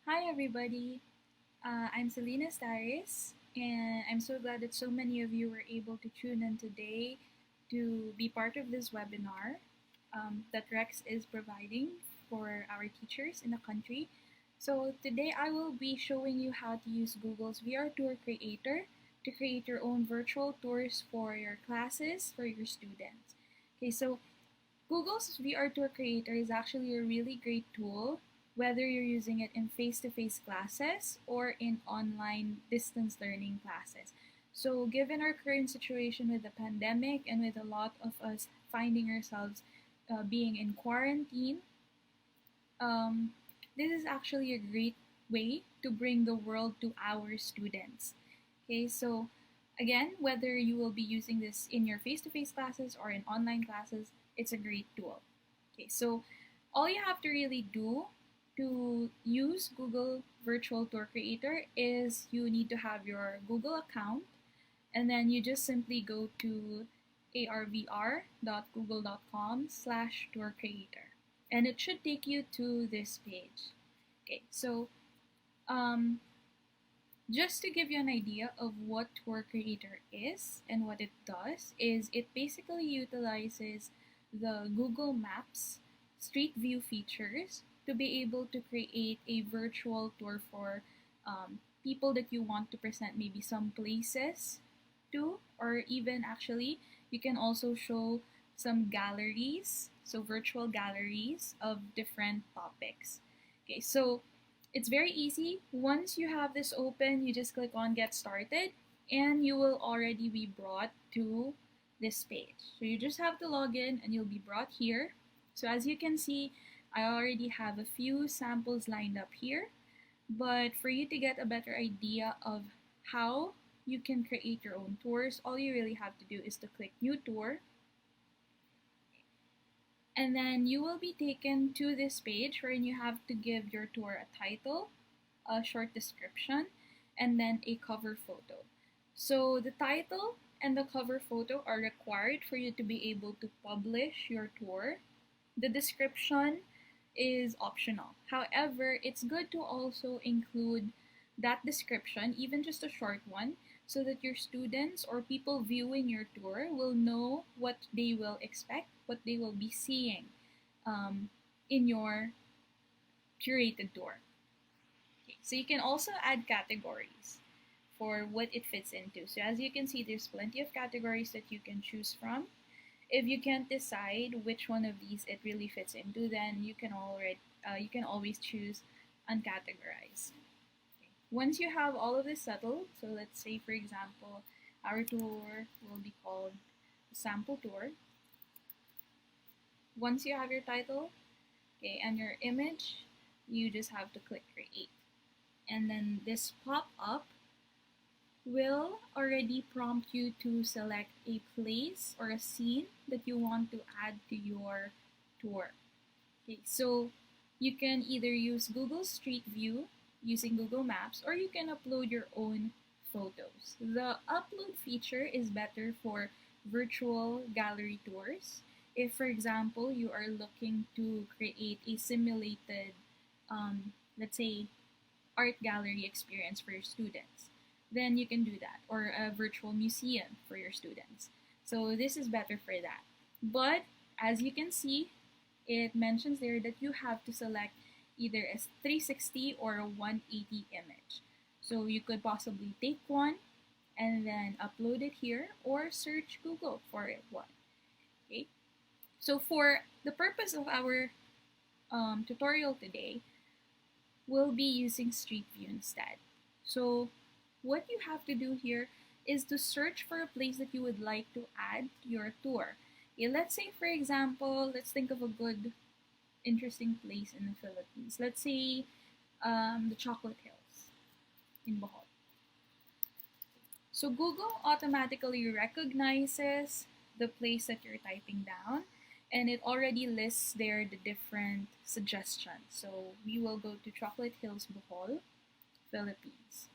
Hi, everybody. I'm Selene Estaris, and I'm so glad that so many of you were able to tune in today to be part of this webinar that Rex is providing for our teachers in the country. So, today I will be showing you how to use Google's VR Tour Creator to create your own virtual tours for your classes, for your students. Okay, so Google's VR Tour Creator is actually a really great tool, whether you're using it in face to face classes or in online distance learning classes. So, given our current situation with the pandemic and with a lot of us finding ourselves being in quarantine, um, this is actually a great way to bring the world to our students. Okay, so again, whether you will be using this in your face to face classes or in online classes, it's a great tool. Okay, so all you have to really do to use Google Virtual Tour Creator is you need to have your Google account, and then you just simply go to arvr.google.com/tour creator, and it should take you to this page. Okay, so um, just to give you an idea of what Tour Creator is and what it does, is it basically utilizes the Google Maps Street View features to be able to create a virtual tour for people that you want to present maybe some places to, or even actually you can also show some galleries, so virtual galleries of different topics. Okay, so it's very easy. Once you have this open, you just click on Get Started and you will already be brought to this page. So you just have to log in and you'll be brought here. So as you can see, I already have a few samples lined up here. But for you to get a better idea of how you can create your own tours, all you really have to do is to click New Tour, and then you will be taken to this page wherein you have to give your tour a title, a short description, and then a cover photo. So the title and the cover photo are required for you to be able to publish your tour. The description is optional. However, it's good to also include that description, even just a short one, so that your students or people viewing your tour will know what they will expect, what they will be seeing in your curated tour. Okay, so you can also add categories for what it fits into. So as you can see, there's plenty of categories that you can choose from. If you can't decide which one of these it really fits into, then you can always choose uncategorized. Okay. Once you have all of this settled, so let's say for example, our tour will be called sample tour. Once you have your title, okay, and your image, you just have to click create. And then this pop up will already prompt you to select a place or a scene that you want to add to your tour. Okay, so you can either use Google Street View using Google Maps, or you can upload your own photos. The upload feature is better for virtual gallery tours. If, for example, you are looking to create a simulated, let's say, art gallery experience for your students, then you can do that, or a virtual museum for your students. So this is better for that. But as you can see, it mentions there that you have to select either a 360 or a 180 image. So you could possibly take one and then upload it here, or search Google for it one. Okay. So for the purpose of our tutorial today, we'll be using Street View instead. So what you have to do here is to search for a place that you would like to add to your tour. Okay, let's say, for example, let's think of a good, interesting place in the Philippines. Let's say the Chocolate Hills in Bohol. So Google automatically recognizes the place that you're typing down, and it already lists there the different suggestions. So we will go to Chocolate Hills, Bohol, Philippines.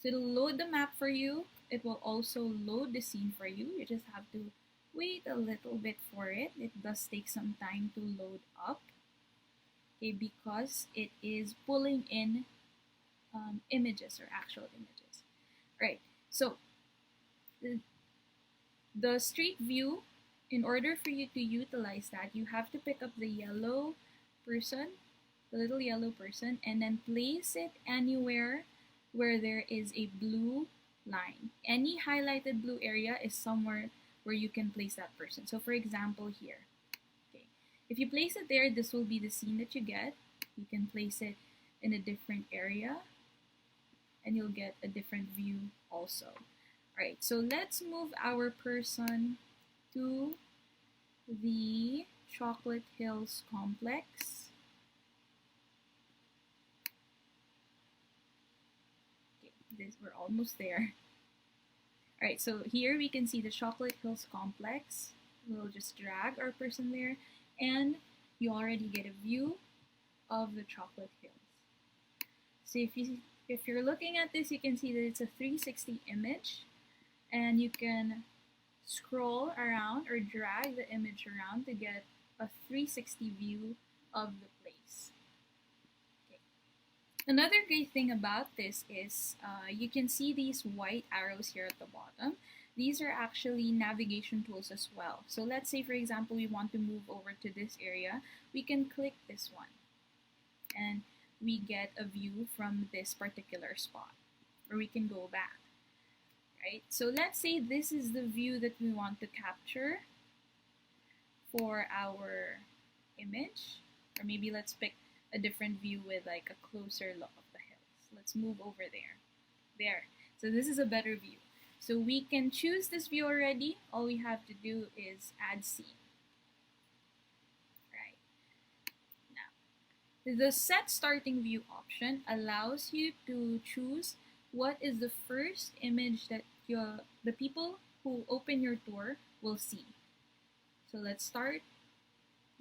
So it'll load the map for you. It will also load the scene for you. You just have to wait a little bit for it. It does take some time to load up. okay, because it is pulling in images or actual images. Right. So the, the street view, in order for you to utilize that, you have to pick up the yellow person, the little yellow person, and then place it anywhere where there is a blue line. Any highlighted blue area is somewhere where you can place that person. So for example here, okay, if you place it there, this will be the scene that you get. You can place it in a different area and you'll get a different view also. Alright, so let's move our person to the Chocolate Hills complex. Okay, we're almost there. Alright, so here we can see the Chocolate Hills complex. We'll just drag our person there and you already get a view of the Chocolate Hills. So if you're looking at this, you can see that it's a 360 image and you can scroll around or drag the image around to get a 360 view of the place. Okay. Another great thing about this is you can see these white arrows here at the bottom. These are actually navigation tools as well. So let's say, for example, we want to move over to this area. We can click this one and we get a view from this particular spot, or we can go back. Right? So let's say this is the view that we want to capture for our image, or maybe let's pick a different view with like a closer look of the hills. Let's move over there. There. So this is a better view. So we can choose this view already. All we have to do is add scene. Right. Now, the set starting view option allows you to choose what is the first image that the people who open your tour will see. So let's start.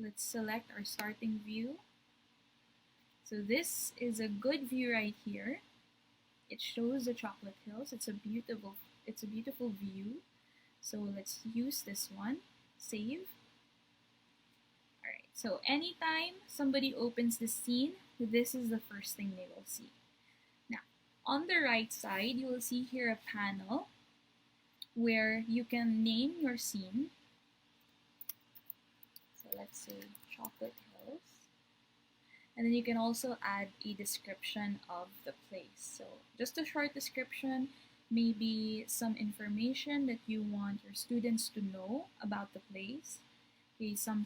Let's select our starting view. So this is a good view right here. It shows the Chocolate Hills. It's a beautiful view. So let's use this one. Save. Alright, so anytime somebody opens the scene, this is the first thing they will see. Now, on the right side, you will see here a panel where you can name your scene. So let's say Chocolate Hills. And then you can also add a description of the place. So just a short description, maybe some information that you want your students to know about the place. Okay, some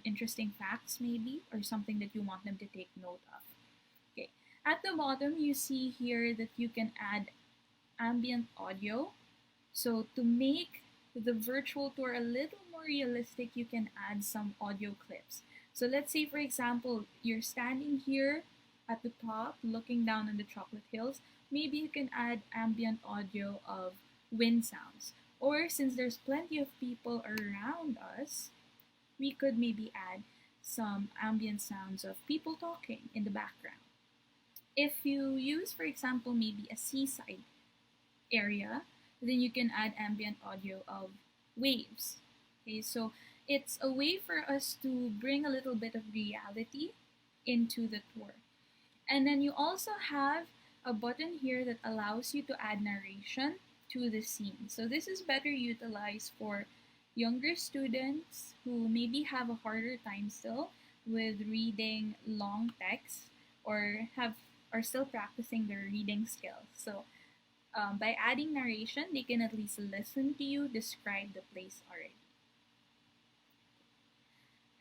interesting facts maybe, or something that you want them to take note of. Okay, at the bottom you see here that you can add ambient audio. So to make the virtual tour a little more realistic, you can add some audio clips. So let's say, for example, you're standing here at the top looking down on the Chocolate Hills. Maybe you can add ambient audio of wind sounds. Or since there's plenty of people around us, we could maybe add some ambient sounds of people talking in the background. If you use, for example, maybe a seaside area, then you can add ambient audio of waves. Okay, so it's a way for us to bring a little bit of reality into the tour. And then you also have a button here that allows you to add narration to the scene. So this is better utilized for younger students who maybe have a harder time still with reading long text or are still practicing their reading skills. So by adding narration, they can at least listen to you describe the place already.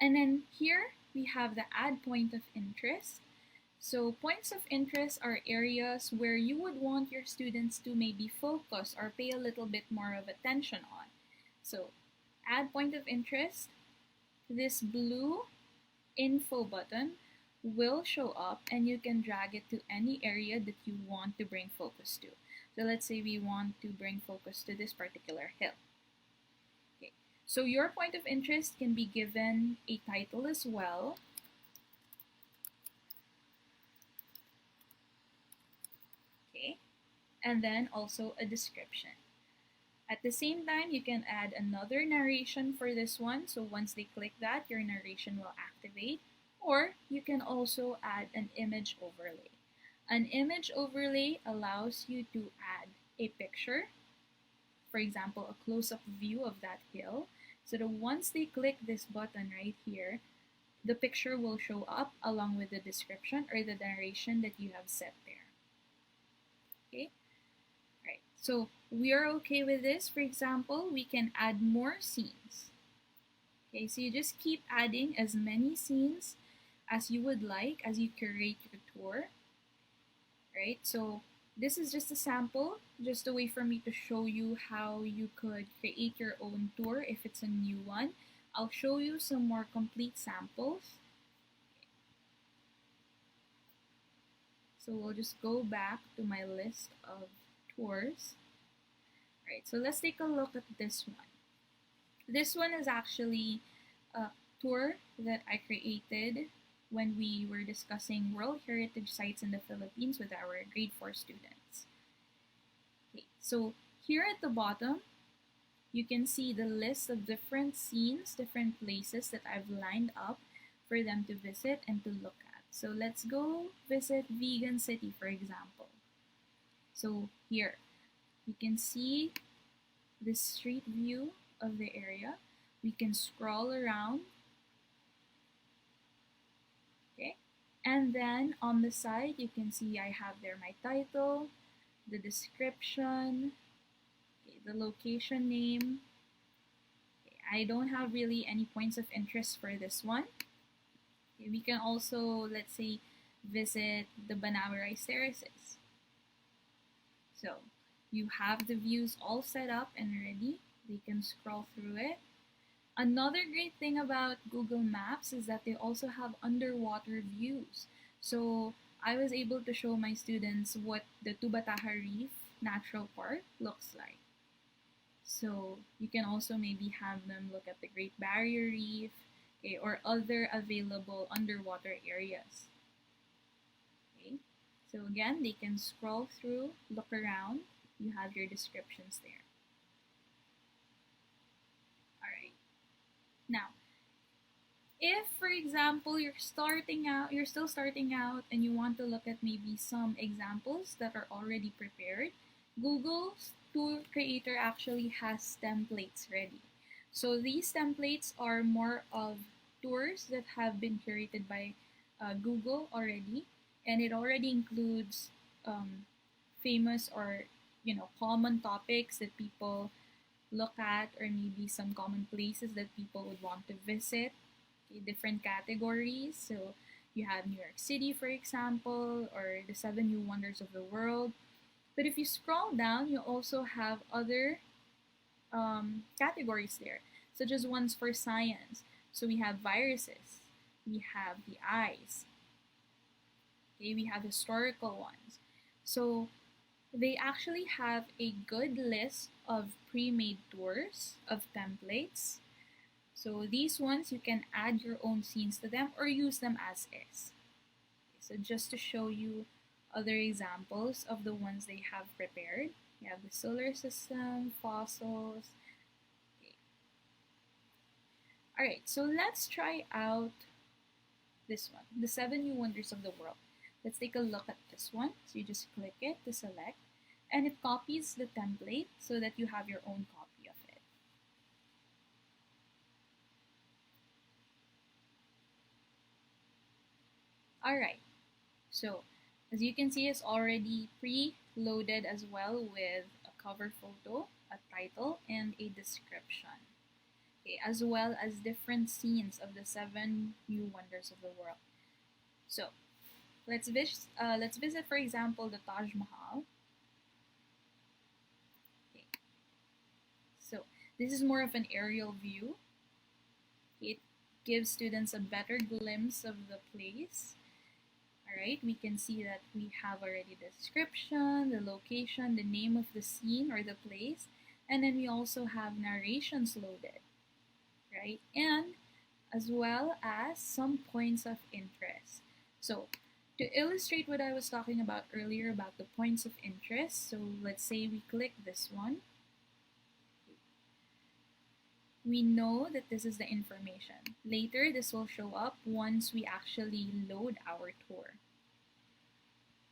And then here we have the add point of interest. So points of interest are areas where you would want your students to maybe focus or pay a little bit more of attention on. So add point of interest, this blue info button will show up and you can drag it to any area that you want to bring focus to. So let's say we want to bring focus to this particular hill. Okay. So your point of interest can be given a title as well. Okay. And then also a description. At the same time, you can add another narration for this one. So once they click that, your narration will activate. Or you can also add an image overlay. An image overlay allows you to add a picture, for example, a close-up view of that hill, so that once they click this button right here, the picture will show up along with the description or the narration that you have set there. Okay, right. So we are okay with this. For example, we can add more scenes. Okay, so you just keep adding as many scenes as you would like as you curate your tour, right? So this is just a sample, just a way for me to show you how you could create your own tour if it's a new one. I'll show you some more complete samples. So we'll just go back to my list of tours. All right, so let's take a look at this one. This one is actually a tour that I created when we were discussing World Heritage Sites in the Philippines with our grade 4 students. Okay, so here at the bottom, you can see the list of different scenes, different places that I've lined up for them to visit and to look at. So let's go visit Vegan City, for example. So here, you can see the street view of the area. We can scroll around. Okay, and then on the side, you can see I have there my title, the description, okay, the location name. Okay, I don't have really any points of interest for this one. Okay, we can also, let's say, visit the Banawe rice terraces. So you have the views all set up and ready. They can scroll through it. Another great thing about Google Maps is that they also have underwater views. So I was able to show my students what the Tubataha Reef Natural Park looks like. So you can also maybe have them look at the Great Barrier Reef, okay, or other available underwater areas. Okay. So again, they can scroll through, look around, you have your descriptions there. All right. Now, if for example you're still starting out and you want to look at maybe some examples that are already prepared, Google's Tour Creator actually has templates ready. So these templates are more of tours that have been curated by Google already, and it already includes famous or common topics that people look at, or maybe some common places that people would want to visit. Okay, different categories. So you have New York City, for example, or the 7 New Wonders of the World. But if you scroll down, you also have other categories there, such as ones for science. So we have viruses, we have the eyes, okay, we have historical ones. So they actually have a good list of pre-made tours of templates. So these ones, you can add your own scenes to them or use them as is. Okay, so just to show you other examples of the ones they have prepared, you have the solar system, fossils. Okay. All right, so let's try out this one, the 7 New Wonders of the World. Let's take a look at this one. So you just click it to select, and it copies the template so that you have your own copy of it. All right, so as you can see, it's already pre-loaded as well with a cover photo, a title, and a description. Okay, as well as different scenes of the 7 New Wonders of the World. So let's visit, for example, the Taj Mahal. Okay. So this is more of an aerial view. It gives students a better glimpse of the place. All right, we can see that we have already the description, the location, the name of the scene or the place, and then we also have narrations loaded, right? And as well as some points of interest. So to illustrate what I was talking about earlier about the points of interest, so let's say we click this one. we know that this is the information. Later, this will show up once we actually load our tour.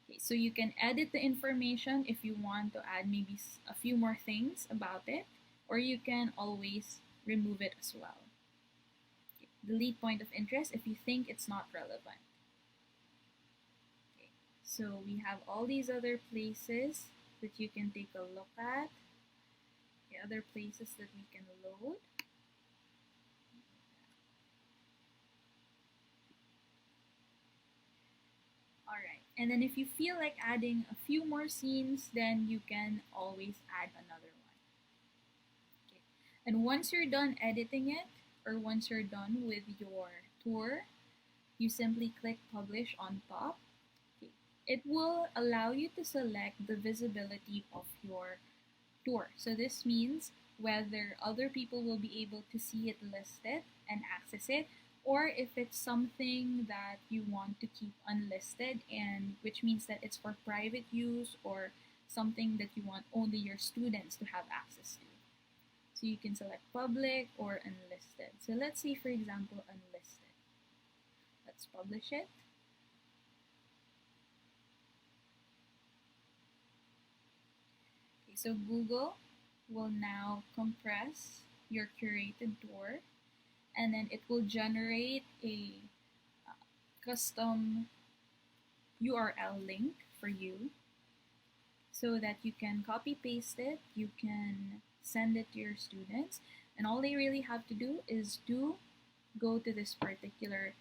Okay, so you can edit the information if you want to add maybe a few more things about it, or you can always remove it as well. Okay, delete point of interest if you think it's not relevant. Okay, so we have all these other places that you can take a look at. Okay, other places that we can load. Alright, and then if you feel like adding a few more scenes, then you can always add another one. Okay. And once you're done editing it, or once you're done with your tour, you simply click publish on top. Okay. It will allow you to select the visibility of your tour. So this means whether other people will be able to see it listed and access it, or if it's something that you want to keep unlisted, and which means that it's for private use or something that you want only your students to have access to. So you can select public or unlisted. So let's say, for example, unlisted. Let's publish it. Okay, so Google will now compress your curated tour, and then it will generate a custom URL link for you so that you can copy paste it, you can send it to your students, and all they really have to do is to go to this particular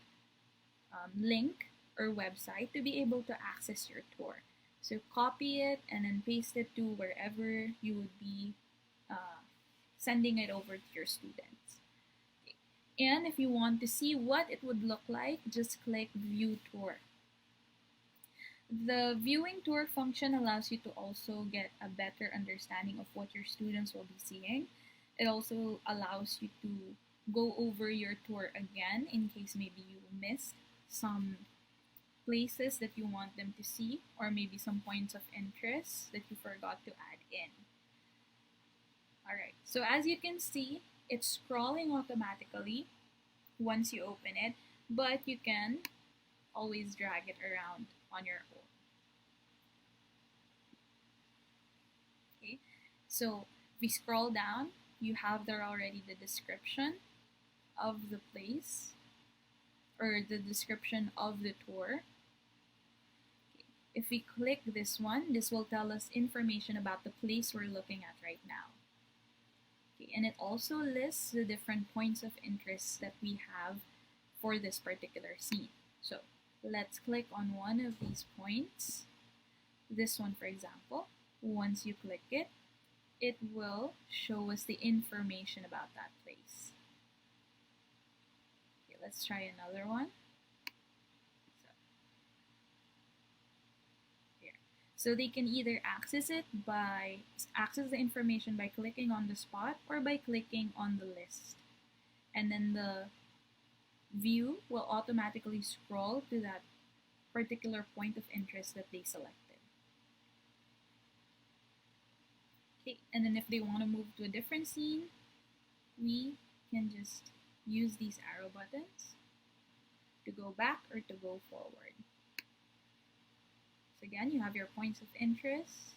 link or website to be able to access your tour. So copy it and then paste it to wherever you would be sending it over to your students. Okay. And if you want to see what it would look like, just click View Tour. The viewing tour function allows you to also get a better understanding of what your students will be seeing. It also allows you to go over your tour again in case maybe you missed some places that you want them to see, or maybe some points of interest that you forgot to add in. Alright, so as you can see, it's scrolling automatically once you open it, but you can always drag it around on your own. Okay, so if we scroll down, you have there already the description of the place or the description of the tour. Okay. If we click this one, this will tell us information about the place we're looking at right now. Okay, and it also lists the different points of interest that we have for this particular scene. So let's click on one of these points. This one, for example. Once you click it, it will show us the information about that place. Okay, let's try another one. So they can either access the information by clicking on the spot or by clicking on the list. And then the view will automatically scroll to that particular point of interest that they selected. Okay, and then if they want to move to a different scene, we can just use these arrow buttons to go back or to go forward. So again, you have your points of interest,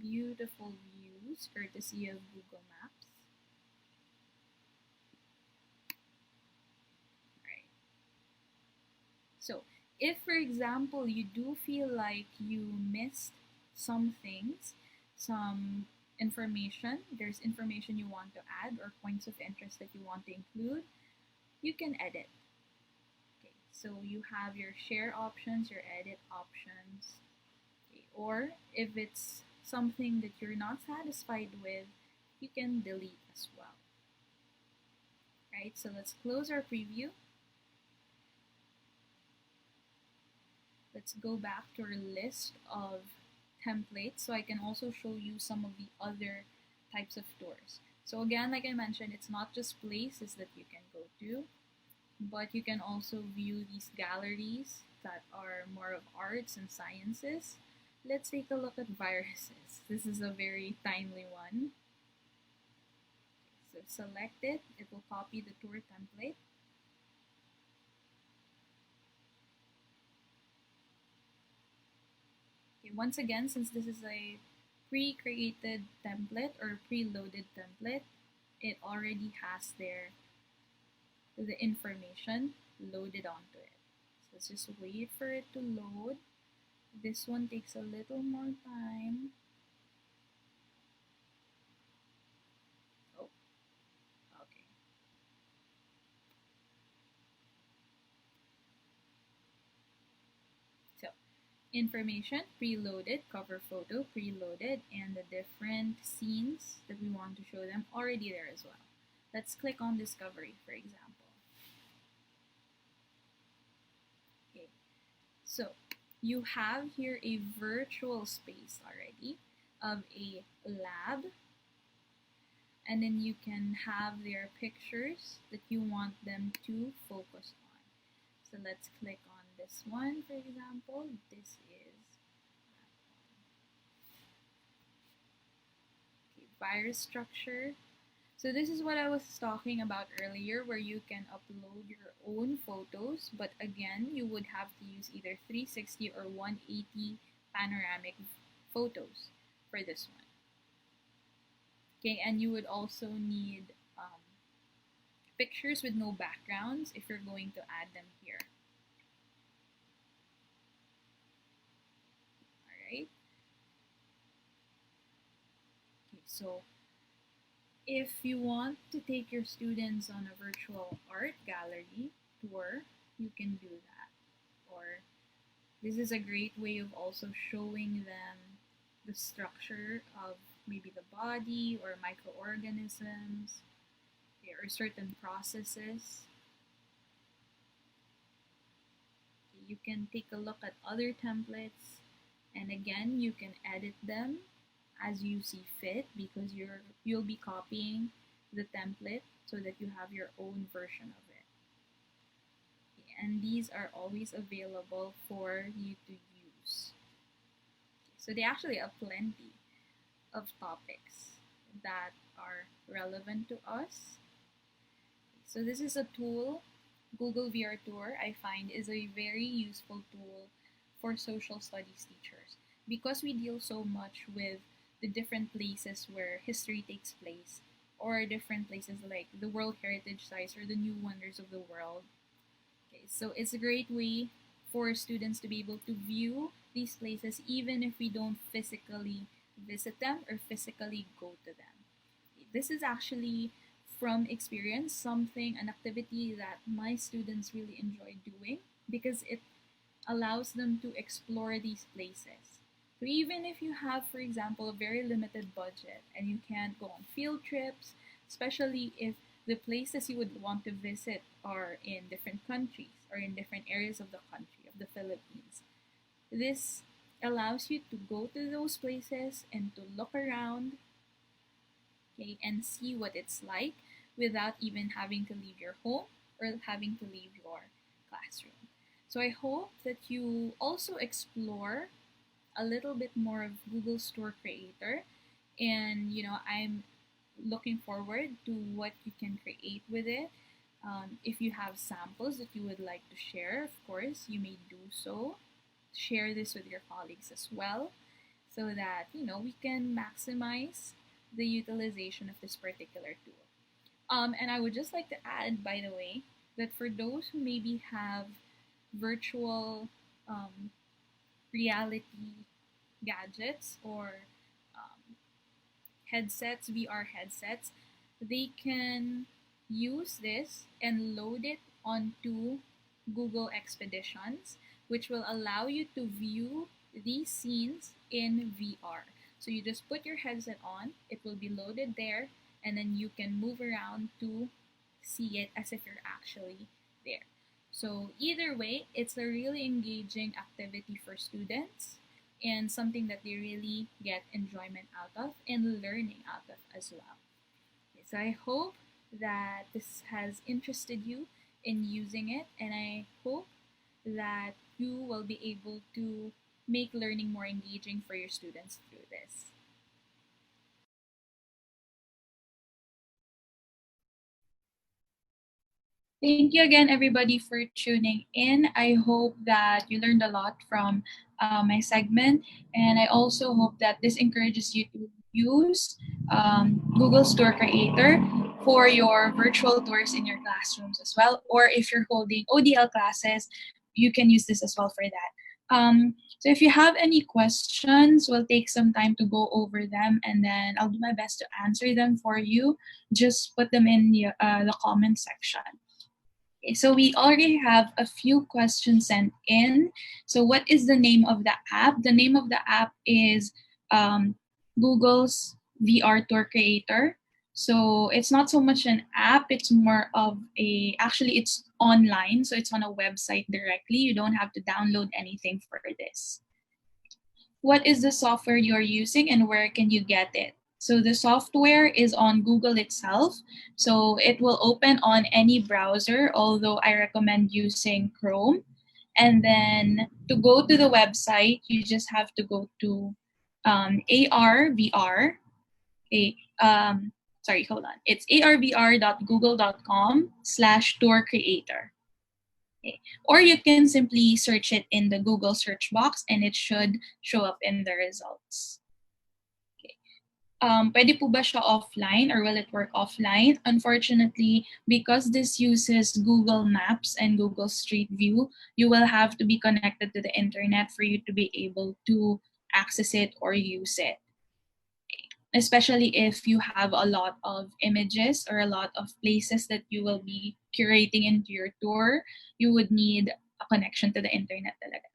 beautiful views courtesy of Google Maps. Right. So if, for example, you do feel like you missed some things, some information, there's information you want to add or points of interest that you want to include, you can edit. Okay, so you have your share options, your edit options, okay, or if it's something that you're not satisfied with, you can delete as well. Right, so let's close our preview. Let's go back to our list of templates so I can also show you some of the other types of tours. So again, like I mentioned, it's not just places that you can go to, but you can also view these galleries that are more of arts and sciences. Let's take a look at viruses. This is a very timely one. So select it, it will copy the tour template. Okay, once again, since this is a pre-created template or pre-loaded template, it already has the information loaded onto it. So let's just wait for it to load. This one takes a little more time. Oh, okay. So information preloaded, cover photo preloaded, and the different scenes that we want to show them already there as well. Let's click on discovery, for example. Okay, so you have here a virtual space already of a lab, and then you can have their pictures that you want them to focus on. So let's click on this one, for example. This is okay, virus structure. So this is what I was talking about earlier, where you can upload your own photos, but again, you would have to use either 360 or 180 panoramic photos for this one. Okay, and you would also need pictures with no backgrounds if you're going to add them here. All right. Okay, so if you want to take your students on a virtual art gallery tour, you can do that. Or this is a great way of also showing them the structure of maybe the body or microorganisms or certain processes. You can take a look at other templates, and again, you can edit them as you see fit because you'll be copying the template so that you have your own version of it. And these are always available for you to use. So they actually have plenty of topics that are relevant to us. So this is a tool, Google VR Tour, I find is a very useful tool for social studies teachers because we deal so much with the different places where history takes place or different places like the World Heritage Sites or the New Wonders of the World. Okay, so it's a great way for students to be able to view these places even if we don't physically visit them or physically go to them. This is actually from experience an activity that my students really enjoy doing because it allows them to explore these places. So even if you have, for example, a very limited budget and you can't go on field trips, especially if the places you would want to visit are in different countries or in different areas of the country, of the Philippines, this allows you to go to those places and to look around, okay, and see what it's like without even having to leave your home or having to leave your classroom. So I hope that you also explore a little bit more of Google Store Creator, and I'm looking forward to what you can create with it. If you have samples that you would like to share, of course, you may do so. Share this with your colleagues as well so that we can maximize the utilization of this particular tool. And I would just like to add, by the way, that for those who maybe have virtual reality gadgets or headsets, VR headsets, they can use this and load it onto Google Expeditions, which will allow you to view these scenes in VR. So you just put your headset on, it will be loaded there, and then you can move around to see it as if you're actually there. So either way, it's a really engaging activity for students and something that they really get enjoyment out of and learning out of as well. Okay, so I hope that this has interested you in using it, and I hope that you will be able to make learning more engaging for your students through this. Thank you again, everybody, for tuning in. I hope that you learned a lot from my segment, and I also hope that this encourages you to use Google's Tour Creator for your virtual tours in your classrooms as well. Or if you're holding ODL classes, you can use this as well for that. So if you have any questions, we'll take some time to go over them, and then I'll do my best to answer them for you. Just put them in the comment section. Okay, so we already have a few questions sent in. So what is the name of the app? The name of the app is Google's VR Tour Creator. So it's not so much an app, it's more of actually it's online. So it's on a website directly. You don't have to download anything for this. What is the software you're using and where can you get it? So the software is on Google itself. So it will open on any browser, although I recommend using Chrome. And then to go to the website, you just have to go to ARVR. Okay, sorry, hold on. It's arvr.google.com/tour creator. Okay. Or you can simply search it in the Google search box and it should show up in the results. Okay. Pwede po ba siya offline or will it work offline? Unfortunately, because this uses Google Maps and Google Street View, you will have to be connected to the internet for you to be able to access it or use it. Especially if you have a lot of images or a lot of places that you will be curating into your tour, you would need a connection to the internet talaga.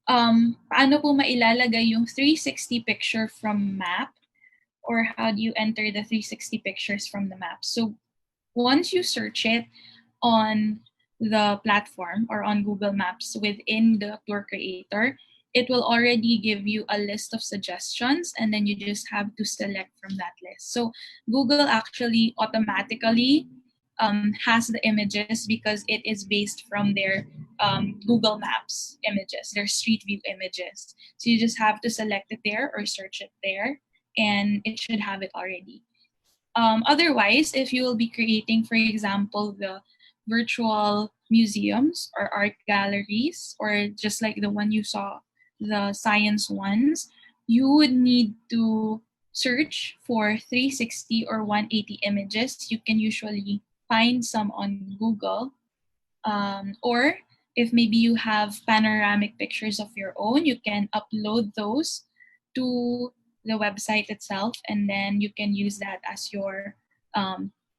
Paano po mailalagay yung 360 picture from map? Or how do you enter the 360 pictures from the map? So once you search it on the platform or on Google Maps within the tour creator, it will already give you a list of suggestions and then you just have to select from that list. So Google actually automatically has the images because it is based from their Google Maps images, their Street View images. So you just have to select it there or search it there and it should have it already. Otherwise, if you will be creating, for example, the virtual museums or art galleries, or just like the one you saw, the science ones, you would need to search for 360 or 180 images. You can usually find some on Google. Or if maybe you have panoramic pictures of your own, you can upload those to the website itself, and then you can use that as your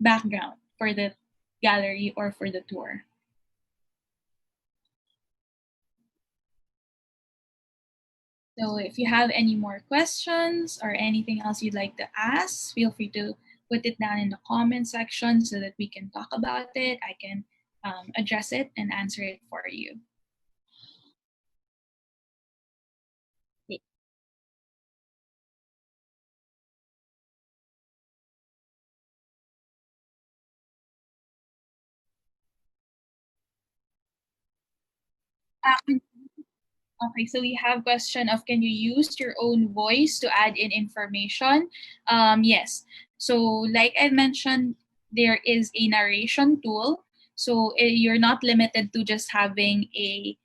background for the gallery or for the tour. So if you have any more questions or anything else you'd like to ask, feel free to put it down in the comment section so that we can talk about it. I can address it and answer it for you. Okay, so we have question of can you use your own voice to add in information? Yes. So like I mentioned, there is a narration tool. So you're not limited to just having a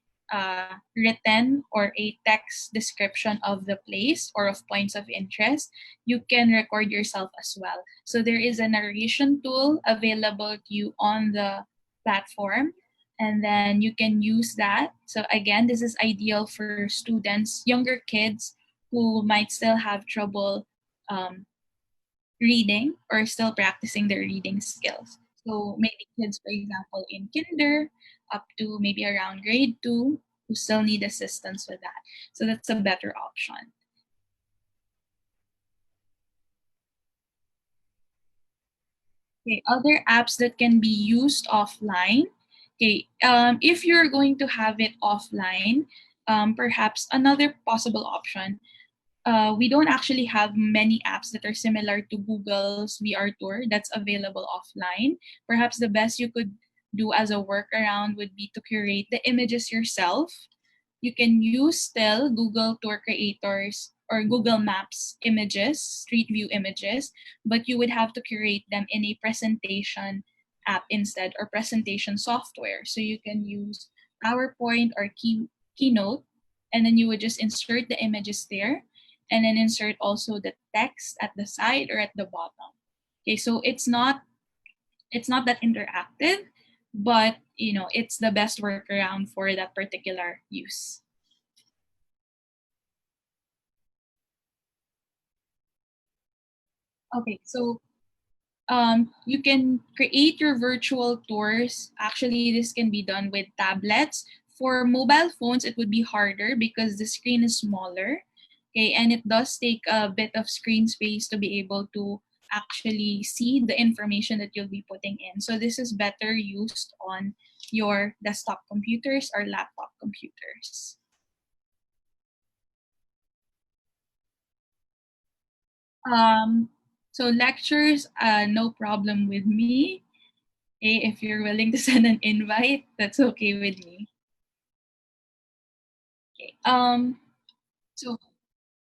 written or a text description of the place or of points of interest. You can record yourself as well. So there is a narration tool available to you on the platform and then you can use that. So again, this is ideal for students, younger kids who might still have trouble reading or still practicing their reading skills. So maybe kids, for example, in kinder up to maybe around grade 2 who still need assistance with that. So that's a better option. Okay, other apps that can be used offline. Okay, if you're going to have it offline, perhaps another possible option. We don't actually have many apps that are similar to Google's VR Tour that's available offline. Perhaps the best you could do as a workaround would be to curate the images yourself. You can use still Google Tour Creators or Google Maps images, Street View images, but you would have to curate them in a presentation app instead, or presentation software. So you can use PowerPoint or Keynote, and then you would just insert the images there, and then insert also the text at the side or at the bottom. Okay, so it's not that interactive, but it's the best workaround for that particular use. Okay, so you can create your virtual tours. Actually, this can be done with tablets. For mobile phones, it would be harder because the screen is smaller. Okay, and it does take a bit of screen space to be able to actually see the information that you'll be putting in. So this is better used on your desktop computers or laptop computers. Um, so lectures, no problem with me. Okay, if you're willing to send an invite, that's okay with me. Okay. So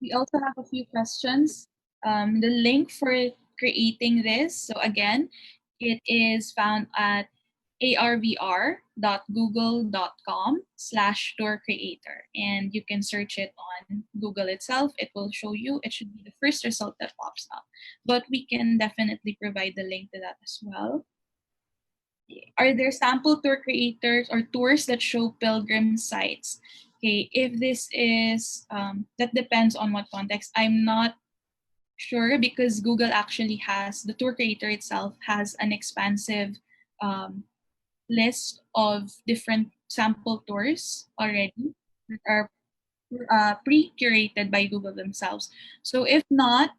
we also have a few questions. The link for creating this, so again, it is found at arvr.google.com/tour creator, and you can search it on Google itself. It will show you. It should be the first result that pops up, but we can definitely provide the link to that as well. Are there sample tour creators or tours that show pilgrim sites? Okay, if this is, that depends on what context. I'm not sure because Google actually has, the tour creator itself has an expansive um, list of different sample tours already that are pre-curated by Google themselves. So if not,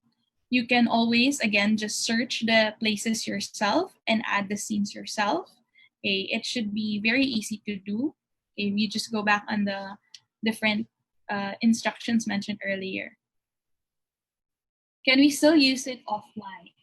you can always again just search the places yourself and add the scenes yourself. Okay, it should be very easy to do. Okay, you just go back on the different instructions mentioned earlier. Can we still use it offline?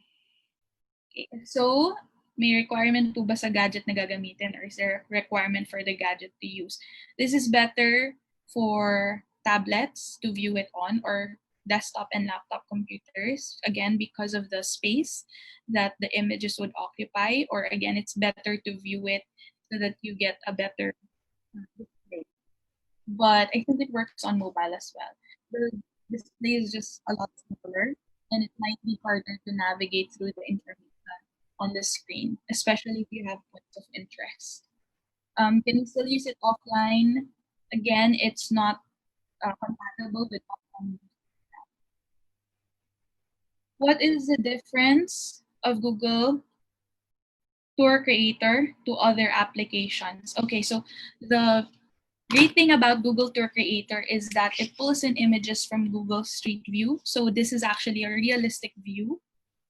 Okay, so may requirement po ba sa gadget na gagamitin, or is there a requirement for the gadget to use? This is better for tablets to view it on, or desktop and laptop computers, again because of the space that the images would occupy, or again it's better to view it so that you get a better display. But I think it works on mobile as well. The display is just a lot smaller, and it might be harder to navigate through the information on the screen, especially if you have points of interest. Can you still use it offline? Again, it's not compatible with offline. What is the difference of Google Tour Creator to other applications? Okay, so the great thing about Google Tour Creator is that it pulls in images from Google Street View. So this is actually a realistic view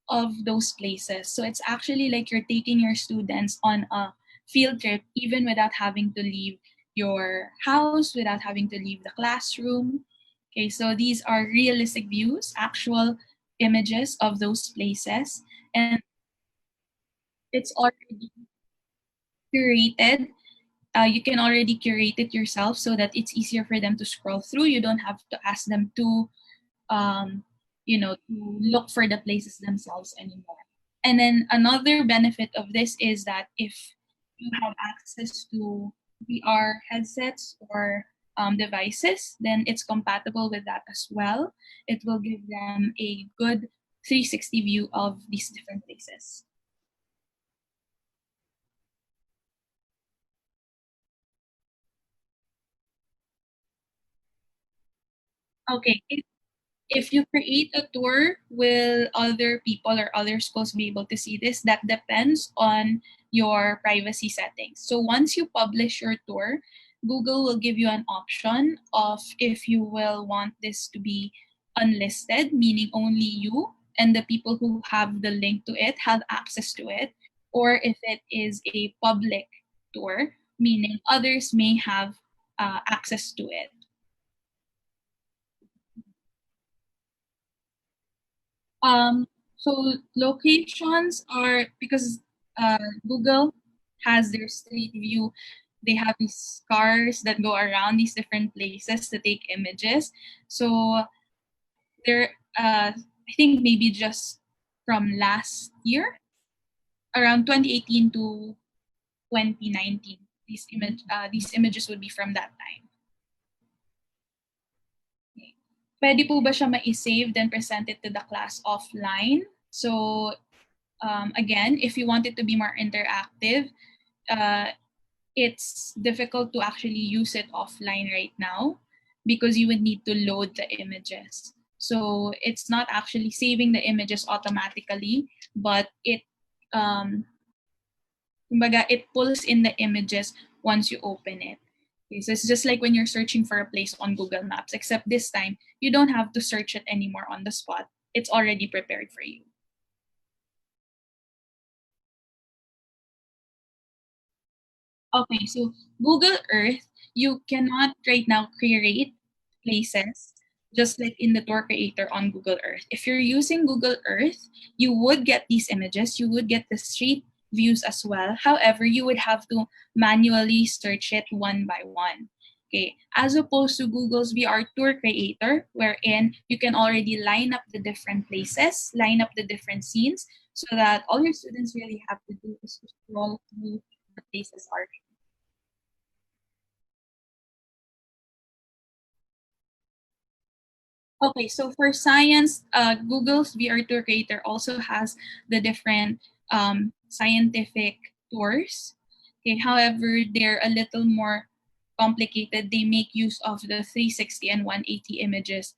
of those places. So it's actually like you're taking your students on a field trip, even without having to leave your house, without having to leave the classroom. Okay, so these are realistic views, actual images of those places, and it's already curated. You can already curate it yourself so that it's easier for them to scroll through. You don't have to ask them um, to look for the places themselves anymore. And then another benefit of this is that if you have access to VR headsets or devices, then it's compatible with that as well. It will give them a good 360 view of these different places. Okay, if you create a tour, will other people or other schools be able to see this? That depends on your privacy settings. So once you publish your tour, Google will give you an option of if you will want this to be unlisted, meaning only you and the people who have the link to it have access to it, or if it is a public tour, meaning others may have access to it. So locations are because Google has their street view. They have these cars that go around these different places to take images. So there, I think maybe just from last year around 2018 to 2019. These images would be from that time. Okay. Pwede po ba siya ma-save then present it to the class offline? So again, if you want it to be more interactive, uh, it's difficult to actually use it offline right now because you would need to load the images. So it's not actually saving the images automatically, but it pulls in the images once you open it. Okay, so it's just like when you're searching for a place on Google Maps, except this time you don't have to search it anymore on the spot. It's already prepared for you. Okay, so Google Earth, you cannot right now create places just like in the tour creator on Google Earth. If you're using Google Earth, you would get these images, you would get the street views as well. However, you would have to manually search it one by one. Okay, as opposed to Google's VR tour creator, wherein you can already line up the different places, line up the different scenes, so that all your students really have to do is to scroll through the places are. Okay, so for science, Google's VR Tour Creator also has the different scientific tours. Okay, however, they're a little more complicated. They make use of the 360 and 180 images.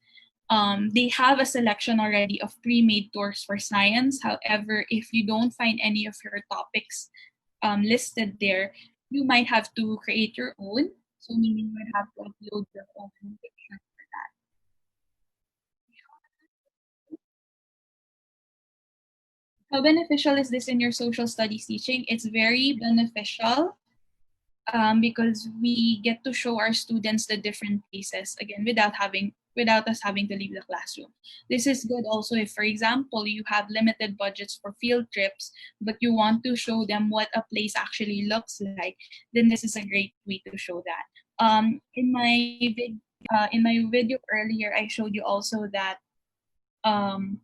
They have a selection already of pre-made tours for science. However, if you don't find any of your topics listed there, you might have to create your own. So meaning you would have to upload your own picture for that. How beneficial is this in your social studies teaching? It's very beneficial because we get to show our students the different places again without us having to leave the classroom. This is good also if, for example, you have limited budgets for field trips, but you want to show them what a place actually looks like. Then this is a great way to show that. In my video earlier, I showed you also that um,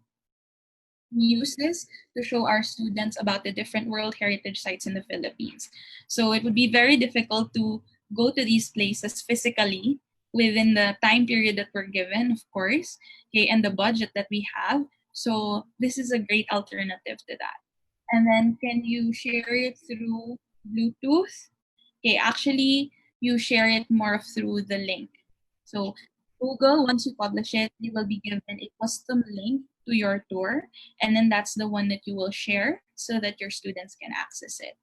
we use this to show our students about the different World Heritage sites in the Philippines. So it would be very difficult to go to these places physically within the time period that we're given, of course, okay, and the budget that we have. So this is a great alternative to that. And then can you share it through Bluetooth? Okay, actually, you share it more through the link. So Google, once you publish it, you will be given a custom link to your tour, and then that's the one that you will share so that your students can access it.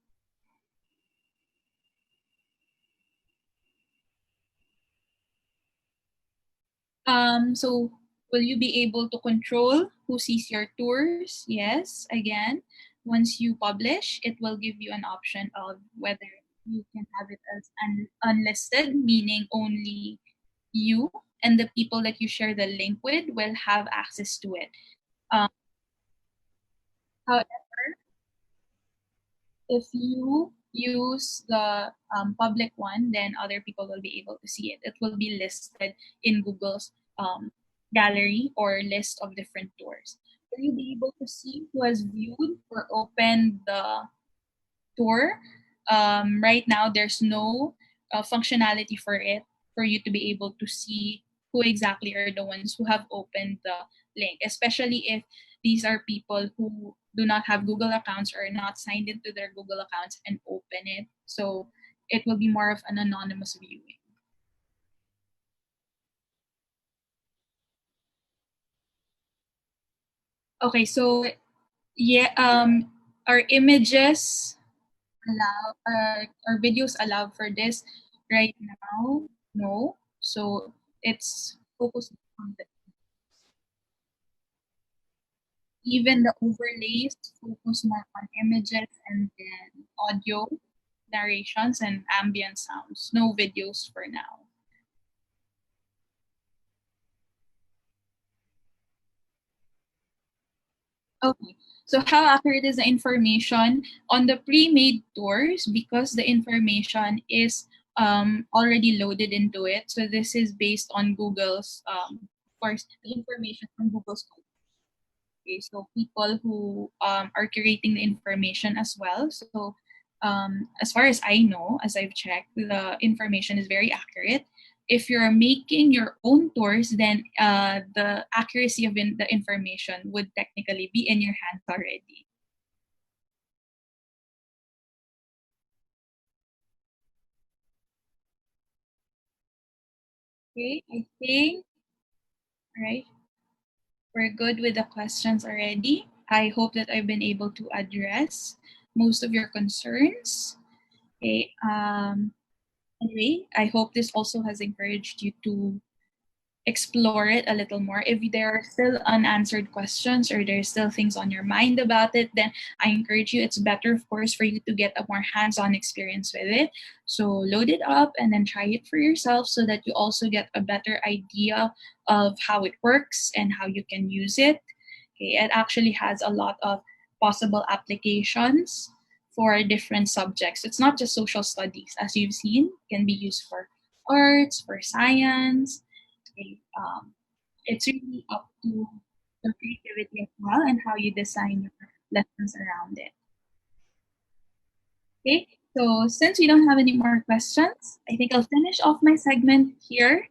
So will you be able to control who sees your tours? Yes. Again, once you publish, it will give you an option of whether you can have it as unlisted, meaning only you and the people that you share the link with will have access to it. Um, However, if you use the public one, then other people will be able to see it. It will be listed in Google's gallery or list of different tours. Will you be able to see who has viewed or opened the tour? Right now, there's no functionality for it for you to be able to see who exactly are the ones who have opened the link, especially if these are people who do not have Google accounts or are not signed into their Google accounts and open it. So it will be more of an anonymous viewing. Okay, so yeah, our images our videos allow for this right now? No. So it's focused on the even the overlays focus more on images and then audio narrations and ambient sounds. No videos for now. Okay. So how accurate is the information on the pre-made tours because the information is already loaded into it. So this is based on Google's of course the information from Google's code. Okay, so people who are curating the information as well. So as far as I know, as I've checked, the information is very accurate. If you're making your own tours, then the accuracy of the information would technically be in your hands already. Okay, I think, right, we're good with the questions already. I hope that I've been able to address most of your concerns. Okay, anyway, I hope this also has encouraged you to explore it a little more. If there are still unanswered questions or there's still things on your mind about it, then I encourage you, it's better, of course, for you to get a more hands on experience with it. So load it up and then try it for yourself so that you also get a better idea of how it works and how you can use it. Okay, it actually has a lot of possible applications for different subjects. It's not just social studies, as you've seen, it can be used for arts, for science. Okay, it's really up to the creativity as well and how you design your lessons around it. Okay, so since we don't have any more questions, I think I'll finish off my segment here.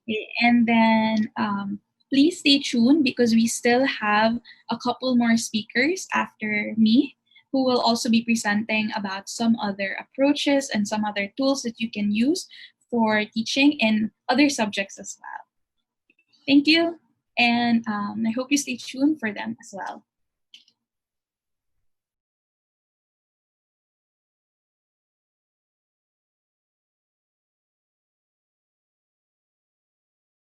Okay, and then please stay tuned because we still have a couple more speakers after me who will also be presenting about some other approaches and some other tools that you can use for teaching in other subjects as well. Thank you, and I hope you stay tuned for them as well.